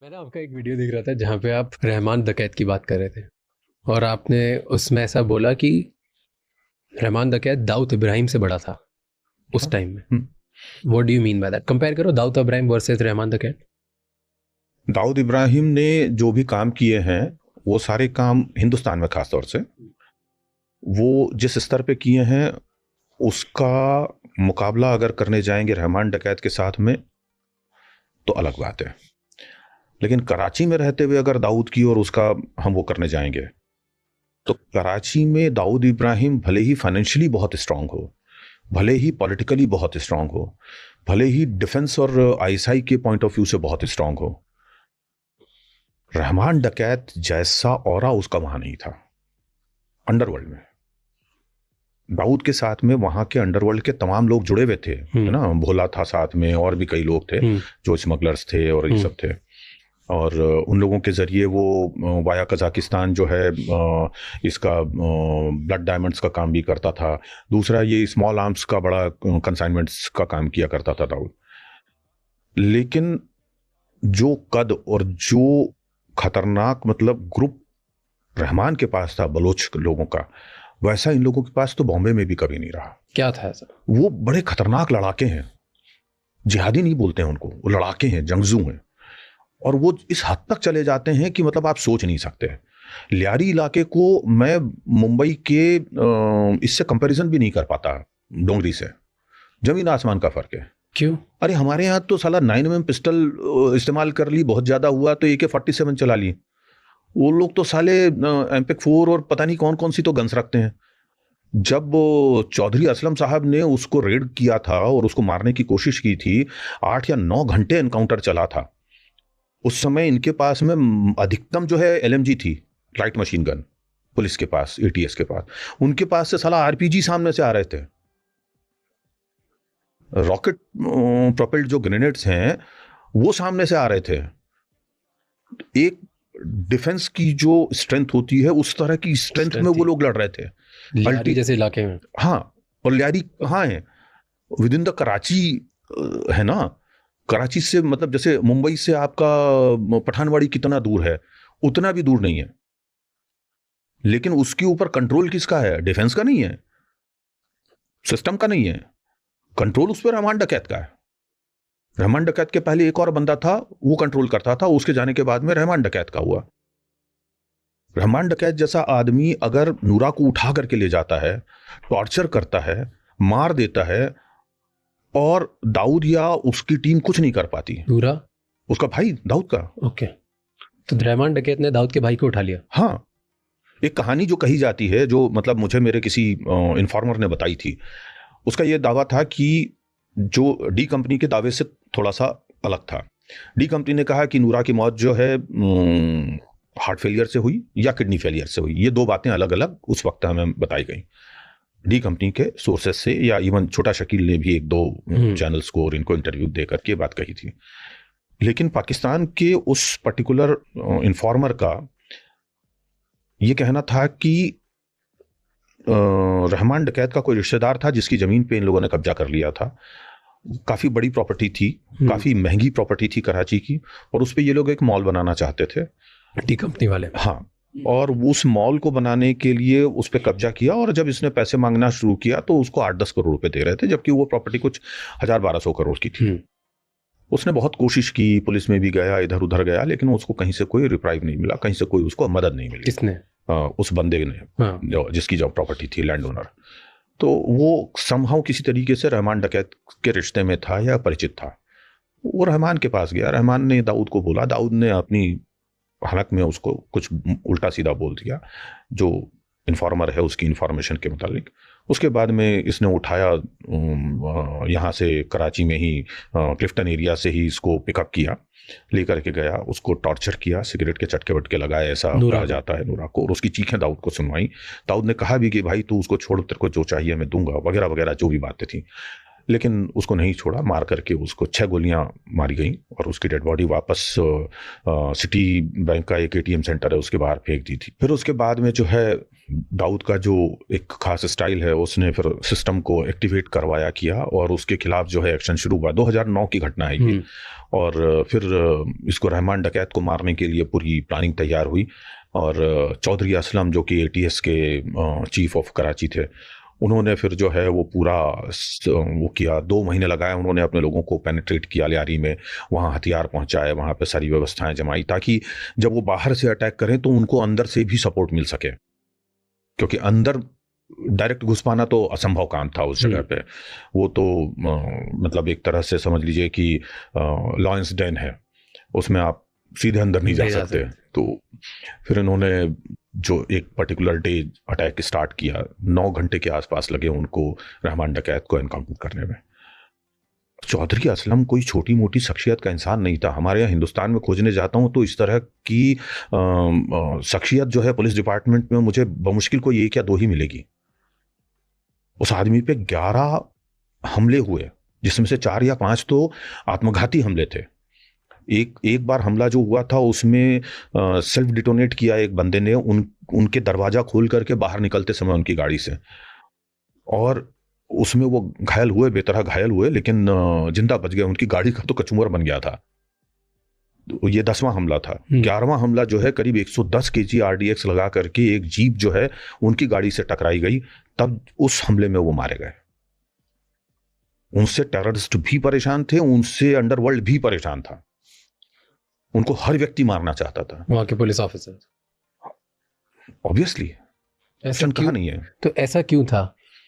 मैं ना आपका एक वीडियो देख रहा था जहाँ पे आप रहमान डकैत की बात कर रहे थे और आपने उसमें ऐसा बोला कि रहमान डकैत दाऊद इब्राहिम से बड़ा था उस हाँ। टाइम में। Hmm. What do you mean by that? Compare करो दाऊद इब्राहिम वर्सेस रहमान डकैत। दाऊद इब्राहिम ने जो भी काम किए हैं वो सारे काम हिंदुस्तान में खास तौर से वो जिस स्तर पे किए हैं उसका मुकाबला अगर करने जाएंगे रहमान डकैत के साथ में तो अलग बात है। लेकिन कराची में रहते हुए अगर दाऊद की और उसका हम वो करने जाएंगे तो कराची में दाऊद इब्राहिम भले ही फाइनेंशियली बहुत स्ट्रांग हो, भले ही पॉलिटिकली बहुत स्ट्रांग हो, भले ही डिफेंस और आईएसआई के पॉइंट ऑफ व्यू से बहुत स्ट्रांग हो, रहमान डकैत जैसा ऑरा उसका वहां नहीं था अंडरवर्ल्ड में। दाऊद के साथ में वहां के अंडरवर्ल्ड के तमाम लोग जुड़े हुए थे, है ना। भोला था साथ में और भी कई लोग थे जो स्मगलर्स थे और ये सब थे। और उन लोगों के जरिए वो वाया कजाकिस्तान जो है इसका ब्लड डायमंड्स का काम भी करता था। दूसरा ये स्मॉल आर्म्स का बड़ा कंसाइनमेंट्स का काम किया करता था दाऊद। लेकिन जो कद और जो खतरनाक मतलब ग्रुप रहमान के पास था बलोच लोगों का, वैसा इन लोगों के पास तो बॉम्बे में भी कभी नहीं रहा। क्या था ऐसा? वो बड़े खतरनाक लड़ाके हैं, जिहादी नहीं बोलते हैं उनको, वो लड़ाके हैं, जंगजू हैं। और वो इस हद तक चले जाते हैं कि मतलब आप सोच नहीं सकते। लियारी इलाके को मैं मुंबई के इससे कंपैरिजन भी नहीं कर पाता, डोंगरी से। जमीन आसमान का फर्क है। क्यों? अरे हमारे यहाँ तो साला 9mm पिस्टल इस्तेमाल कर ली, बहुत ज्यादा हुआ तो AK-47 चला ली। वो लोग तो साले MP4 और पता नहीं कौन कौन सी तो गन्स रखते हैं। जब चौधरी असलम साहब ने उसको रेड किया था और उसको मारने की कोशिश की थी, 8 या 9 घंटे एनकाउंटर चला था। उस समय इनके पास में अधिकतम जो है LMG थी, लाइट मशीन गन। पुलिस के पास, ATS के पास, उनके पास से साला RPG सामने से आ रहे थे। रॉकेट प्रोपेल्ड जो ग्रेनेड्स हैं वो सामने से आ रहे थे। एक डिफेंस की जो स्ट्रेंथ होती है उस तरह की स्ट्रेंथ में वो लोग लड़ रहे थे। लियारी जैसे इलाके में। हाँ। और लियारी कहाँ है? विद इन द कराची है ना। कराची से मतलब जैसे मुंबई से आपका पठानवाड़ी कितना दूर है, उतना भी दूर नहीं है। लेकिन उसके ऊपर कंट्रोल किसका है? डिफेंस का नहीं है, सिस्टम का नहीं है। कंट्रोल उस पर रहमान डकैत का है। रहमान डकैत के पहले एक और बंदा था, वो कंट्रोल करता था। उसके जाने के बाद में रहमान डकैत का हुआ। रहमान डकैत जैसा आदमी अगर नूरा को उठा करके ले जाता है, टॉर्चर करता है, मार देता है, और दाऊद या उसकी टीम कुछ नहीं कर पाती। नूरा उसका भाई दाऊद का। ओके, तो रहमान डकैत ने दाऊद के भाई को उठा लिया। हाँ। एक कहानी जो कही जाती है, जो मतलब मुझे मेरे किसी इन्फॉर्मर ने बताई थी, उसका यह दावा था कि जो डी कंपनी के दावे से थोड़ा सा अलग था। डी कंपनी ने कहा कि नूरा की मौत जो है हार्ट फेलियर से हुई या किडनी फेलियर से हुई। ये दो बातें अलग अलग उस वक्त हमें बताई गई डी कंपनी के सोर्सेस से, या इवन छोटा शकील ने भी एक दो चैनल्स को और इनको इंटरव्यू देकर के बात कही थी। लेकिन पाकिस्तान के उस पर्टिकुलर इन्फॉर्मर का ये कहना था कि रहमान डकैत का कोई रिश्तेदार था जिसकी जमीन पे इन लोगों ने कब्जा कर लिया था। काफी बड़ी प्रॉपर्टी थी, काफी महंगी प्रॉपर्टी थी कराची की, और उस पे ये लोग एक मॉल बनाना चाहते थे, टी कंपनी वाले। हाँ। और उस मॉल को बनाने के लिए उस पे कब्जा किया, और जब इसने पैसे मांगना शुरू किया तो उसको 8-10 करोड़ रुपए दे रहे थे, जबकि वो प्रॉपर्टी कुछ 1000-1200 करोड़ की थी। उसने बहुत कोशिश की, पुलिस में भी गया, इधर उधर गया, लेकिन उसको कहीं से कोई रिप्राइव नहीं मिला, कहीं से कोई उसको मदद नहीं मिली। किसने? उस बंदे ने, जिसकी जो प्रॉपर्टी थी, लैंड ओनर। तो वो समहाउ किसी तरीके से रहमान डकैत के रिश्ते में था या परिचित था। वो रहमान के पास गया, रहमान ने दाऊद को बोला, दाऊद ने अपनी हलक में उसको कुछ उल्टा सीधा बोल दिया जो इन्फॉर्मर है उसकी इन्फॉर्मेशन के मुताबिक। उसके बाद में इसने उठाया, यहाँ से कराची में ही क्लिफ्टन एरिया से ही इसको पिकअप किया, लेकर के गया, उसको टॉर्चर किया, सिगरेट के चटके वटके लगाए, ऐसा कहा जाता है नूरा को, और उसकी चीखें दाऊद को सुनवाई। दाऊद ने कहा भी कि भाई तू उसको छोड़, तेरे को जो चाहिए मैं दूंगा, वगैरह वगैरह जो भी बातें थी। लेकिन उसको नहीं छोड़ा, मार करके उसको 6 गोलियां मारी गई, और उसकी डेड बॉडी वापस सिटी बैंक का एक ATM सेंटर है उसके बाहर फेंक दी थी। फिर उसके बाद में जो है दाऊद का जो एक खास स्टाइल है, उसने फिर सिस्टम को एक्टिवेट करवाया किया और उसके खिलाफ जो है एक्शन शुरू हुआ। 2009 की घटना है ये। और फिर इसको रहमान डकैत को मारने के लिए पूरी प्लानिंग तैयार हुई और चौधरी असलम जो कि ATS के चीफ ऑफ कराची थे, उन्होंने फिर जो है वो पूरा वो किया। 2 महीने लगाए उन्होंने, अपने लोगों को पेनिट्रेट किया लियारी में, वहाँ हथियार पहुँचाए, वहाँ पे सारी व्यवस्थाएं जमाई ताकि जब वो बाहर से अटैक करें तो उनको अंदर से भी सपोर्ट मिल सके, क्योंकि अंदर डायरेक्ट घुस पाना तो असंभव काम था उस जगह पे। वो तो मतलब एक तरह से समझ लीजिए कि लॉयंस डेन है, उसमें आप सीधे अंदर नहीं जा सकते। तो फिर इन्होंने जो एक पर्टिकुलर डे अटैक स्टार्ट किया, 9 घंटे के आसपास लगे उनको रहमान डकैत को एनकाउंटर करने में। चौधरी असलम कोई छोटी मोटी शख्सियत का इंसान नहीं था। हमारे यहाँ हिंदुस्तान में खोजने जाता हूँ तो इस तरह की शख्सियत जो है पुलिस डिपार्टमेंट में मुझे बमुश्किल कोई 1 या 2 ही मिलेगी। उस आदमी पे 11 हमले हुए, जिसमें से 4 या 5 तो आत्मघाती हमले थे। एक बार हमला जो हुआ था उसमें सेल्फ डिटोनेट किया एक बंदे ने, उनके दरवाजा खोल करके बाहर निकलते समय उनकी गाड़ी से, और उसमें वो घायल हुए, बेतरह घायल हुए, लेकिन जिंदा बच गए। उनकी गाड़ी का तो कचूमर बन गया था। तो ये 10वां हमला था। 11वां हमला जो है करीब 110 kg RDX लगा करके एक जीप जो है उनकी गाड़ी से टकराई गई, तब उस हमले में वो मारे गए। उनसे टेररिस्ट भी परेशान थे, उनसे अंडरवर्ल्ड भी परेशान था। उनको हर व्यक्ति मारना चाहता था, वहां के पुलिस ऑफिसर। ऑब्वियसली ऐसा कहा नहीं है। तो ऐसा क्यों था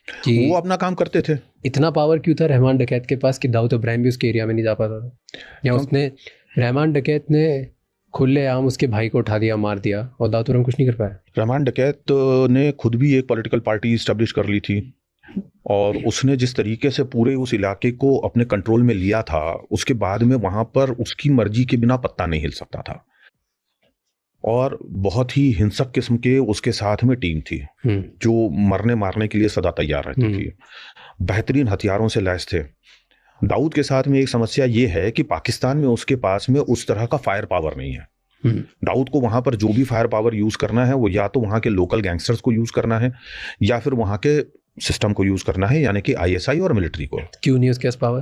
कि वो अपना काम करते थे? इतना पावर क्यों था रहमान डकैत के पास कि दाऊद इब्राहिम भी उसके एरिया में नहीं जा पाता था? या उसने, रहमान डकैत ने खुलेआम उसके भाई को उठा दिया, मार दिया, और दाऊद इब्राहिम कुछ नहीं कर पाया? रहमान डकैत ने खुद भी एक पॉलिटिकल पार्टी स्टैब्लिश कर ली थी, और उसने जिस तरीके से पूरे उस इलाके को अपने कंट्रोल में लिया था, उसके बाद में वहां पर उसकी मर्जी के बिना पत्ता नहीं हिल सकता था। और बहुत ही हिंसक किस्म के उसके साथ में टीम थी जो मरने मारने के लिए सदा तैयार रहती थी, बेहतरीन हथियारों से लैस थे। दाऊद के साथ में एक समस्या ये है कि पाकिस्तान में उसके पास में उस तरह का फायर पावर नहीं है। दाऊद को वहां पर जो भी फायर पावर यूज करना है वो या तो वहां के लोकल गैंगस्टर्स को यूज करना है या फिर वहां के सिस्टम को यूज करना है, यानी कि ISI और मिलिट्री को। क्यों नहीं उसके पास पावर?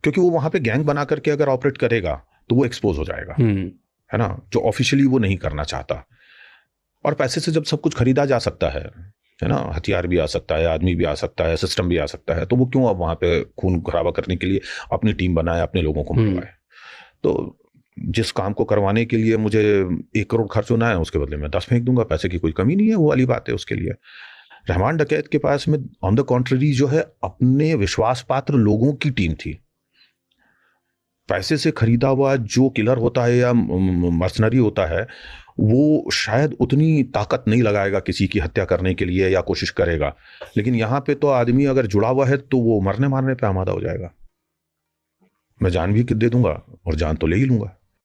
क्योंकि वो वहां पे गैंग बना करके अगर ऑपरेट करेगा तो वो एक्सपोज हो जाएगा, है ना, जो ऑफिशियली वो नहीं करना चाहता। और पैसे से जब सब कुछ खरीदा जा सकता है ना, हथियार भी आ सकता है, आदमी भी आ सकता है, सिस्टम भी आ सकता है, तो वो क्यों अब वहां पे खून खराबा करने के लिए अपनी टीम बनाए, अपने लोगों को मरवाए? तो जिस काम को करवाने के लिए मुझे 1 करोड़ खर्च होना है, उसके बदले में 10 फेंक दूंगा, पैसे की कोई कमी नहीं है, वो वाली बात है उसके लिए। रहमान डकैत के पास में ऑन द कॉन्ट्ररी जो है अपने विश्वास पात्र लोगों की टीम थी। पैसे से खरीदा हुआ जो किलर होता है या मर्सनरी होता है, वो शायद उतनी ताकत नहीं लगाएगा किसी की हत्या करने के लिए या कोशिश करेगा, लेकिन यहाँ पे तो आदमी अगर जुड़ा हुआ है तो वो मरने मारने पे आमादा हो जाएगा। मैं जान भी दे दूंगा और जान तो ले ही लूंगा।